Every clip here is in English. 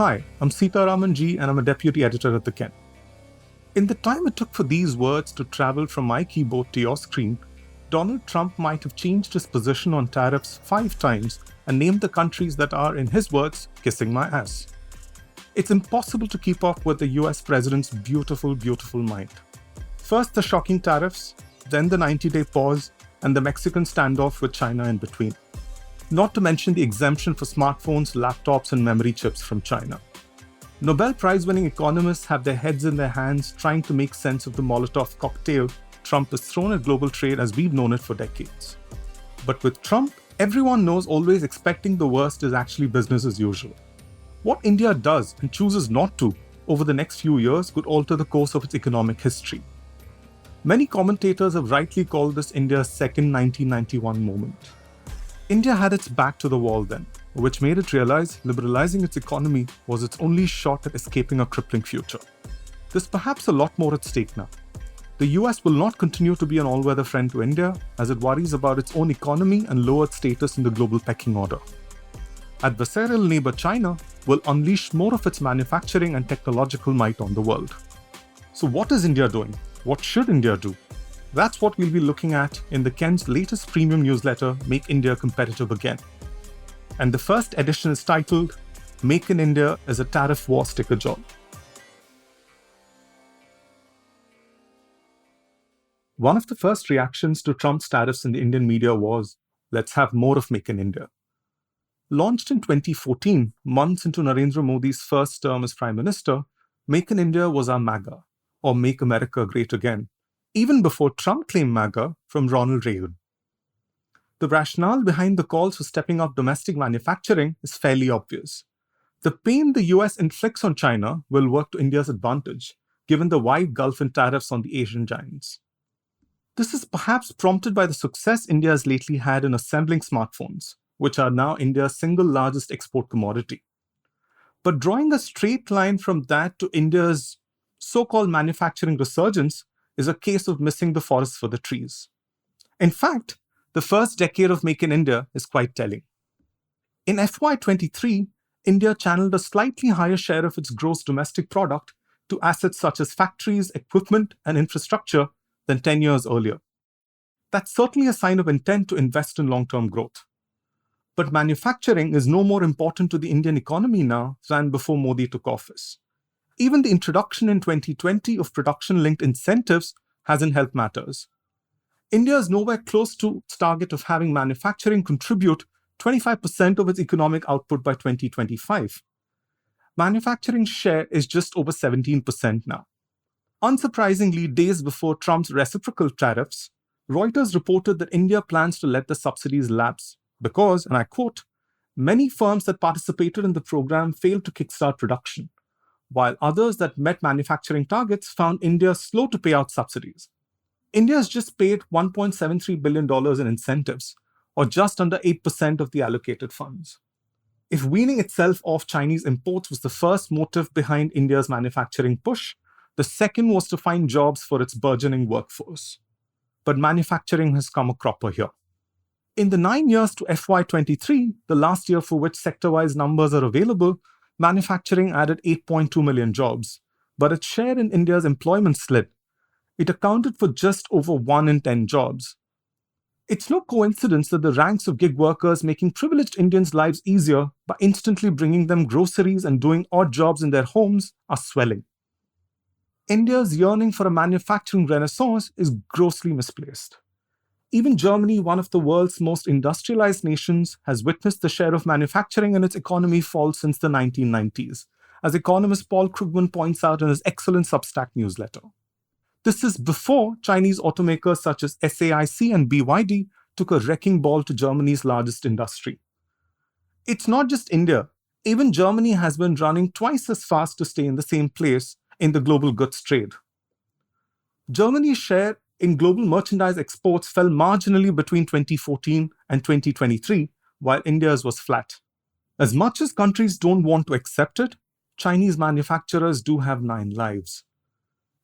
Hi, I'm Sitaraman G and I'm a deputy editor at The Ken. In the time it took for these words to travel from my keyboard to your screen, Donald Trump might have changed his position on tariffs 5 times and named the countries that are, in his words, kissing my ass. It's impossible to keep up with the US president's beautiful, beautiful mind. First the shocking tariffs, then the 90-day pause, and the Mexican standoff with China in between. Not to mention the exemption for smartphones, laptops, and memory chips from China. Nobel Prize-winning economists have their heads in their hands trying to make sense of the Molotov cocktail Trump has thrown at global trade as we've known it for decades. But with Trump, everyone knows always expecting the worst is actually business as usual. What India does and chooses not to over the next few years could alter the course of its economic history. Many commentators have rightly called this India's second 1991 moment. India had its back to the wall then, which made it realize liberalizing its economy was its only shot at escaping a crippling future. There's perhaps a lot more at stake now. The US will not continue to be an all-weather friend to India as it worries about its own economy and lowered status in the global pecking order. Adversarial neighbor China will unleash more of its manufacturing and technological might on the world. So what is India doing? What should India do? That's what we'll be looking at in the Ken's latest premium newsletter, Make India Competitive Again. And the first edition is titled, Make in India is a Tariff-war sticker job. One of the first reactions to Trump's tariffs in the Indian media was, let's have more of Make in India. Launched in 2014, months into Narendra Modi's first term as Prime Minister, Make in India was our MAGA, or Make America Great Again, even before Trump claimed MAGA from Ronald Reagan. The rationale behind the calls for stepping up domestic manufacturing is fairly obvious. The pain the US inflicts on China will work to India's advantage, given the wide gulf in tariffs on the Asian giants. This is perhaps prompted by the success India has lately had in assembling smartphones, which are now India's single largest export commodity. But drawing a straight line from that to India's so-called manufacturing resurgence is a case of missing the forest for the trees. In fact, the first decade of Make in India is quite telling. In FY23, India channeled a slightly higher share of its gross domestic product to assets such as factories, equipment, and infrastructure than 10 years earlier. That's certainly a sign of intent to invest in long-term growth. But manufacturing is no more important to the Indian economy now than before Modi took office. Even the introduction in 2020 of production-linked incentives hasn't helped matters. India is nowhere close to its target of having manufacturing contribute 25% of its economic output by 2025. Manufacturing's share is just over 17% now. Unsurprisingly, days before Trump's reciprocal tariffs, Reuters reported that India plans to let the subsidies lapse because, and I quote, many firms that participated in the program failed to kickstart production, while others that met manufacturing targets found India slow to pay out subsidies. India has just paid $1.73 billion in incentives, or just under 8% of the allocated funds. If weaning itself off Chinese imports was the first motive behind India's manufacturing push, the second was to find jobs for its burgeoning workforce. But manufacturing has come a cropper here. In the 9 years to FY23, the last year for which sector-wise numbers are available, manufacturing added 8.2 million jobs, but its share in India's employment slid. It accounted for just over 1 in 10 jobs. It's no coincidence that the ranks of gig workers making privileged Indians' lives easier by instantly bringing them groceries and doing odd jobs in their homes are swelling. India's yearning for a manufacturing renaissance is grossly misplaced. Even Germany, one of the world's most industrialized nations, has witnessed the share of manufacturing in its economy fall since the 1990s, as economist Paul Krugman points out in his excellent Substack newsletter. This is before Chinese automakers such as SAIC and BYD took a wrecking ball to Germany's largest industry. It's not just India. Even Germany has been running twice as fast to stay in the same place in the global goods trade. Germany's share in global merchandise exports fell marginally between 2014 and 2023, while India's was flat. As much as countries don't want to accept it, Chinese manufacturers do have 9 lives.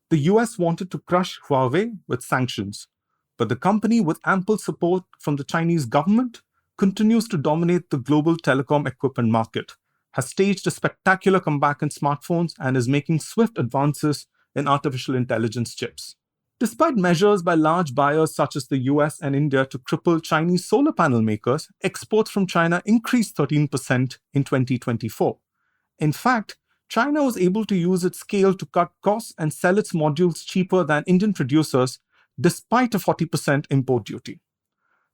The US wanted to crush Huawei with sanctions, but the company, with ample support from the Chinese government, continues to dominate the global telecom equipment market, has staged a spectacular comeback in smartphones and is making swift advances in artificial intelligence chips. Despite measures by large buyers such as the US and India to cripple Chinese solar panel makers, exports from China increased 13% in 2024. In fact, China was able to use its scale to cut costs and sell its modules cheaper than Indian producers, despite a 40% import duty.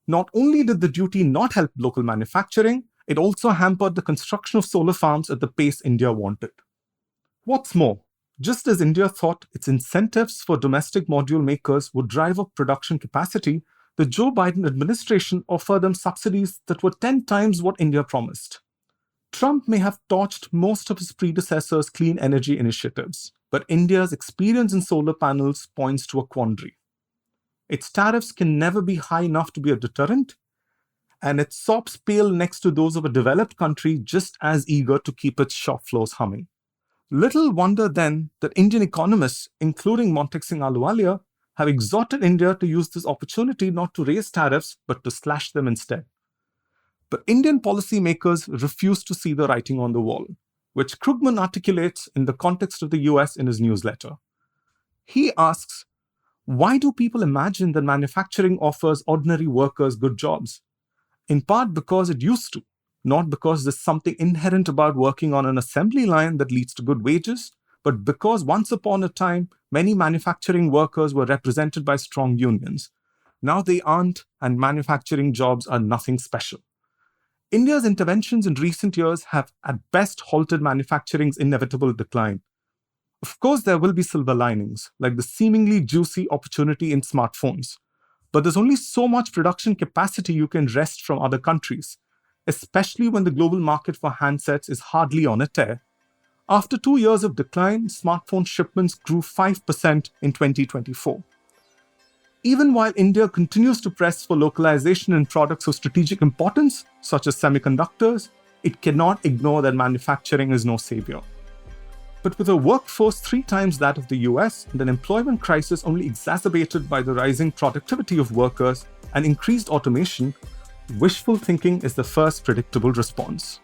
Not only did the duty not help local manufacturing, it also hampered the construction of solar farms at the pace India wanted. What's more, just as India thought its incentives for domestic module makers would drive up production capacity, the Joe Biden administration offered them subsidies that were 10 times what India promised. Trump may have torched most of his predecessors' clean energy initiatives, but India's experience in solar panels points to a quandary. Its tariffs can never be high enough to be a deterrent, and its SOPs pale next to those of a developed country just as eager to keep its shop floors humming. Little wonder then that Indian economists, including Montek Singh Ahluwalia, have exhorted India to use this opportunity not to raise tariffs but to slash them instead. But Indian policymakers refuse to see the writing on the wall, which Krugman articulates in the context of the US in his newsletter. He asks, why do people imagine that manufacturing offers ordinary workers good jobs? In part because it used to, not because there's something inherent about working on an assembly line that leads to good wages, but because once upon a time, many manufacturing workers were represented by strong unions. Now they aren't, and manufacturing jobs are nothing special. India's interventions in recent years have at best halted manufacturing's inevitable decline. Of course, there will be silver linings, like the seemingly juicy opportunity in smartphones. But there's only so much production capacity you can wrest from other countries, especially when the global market for handsets is hardly on a tear. After 2 years of decline, smartphone shipments grew 5% in 2024. Even while India continues to press for localization in products of strategic importance, such as semiconductors, it cannot ignore that manufacturing is no savior. But with a workforce 3 times that of the US and an employment crisis only exacerbated by the rising productivity of workers and increased automation, wishful thinking is the first predictable response.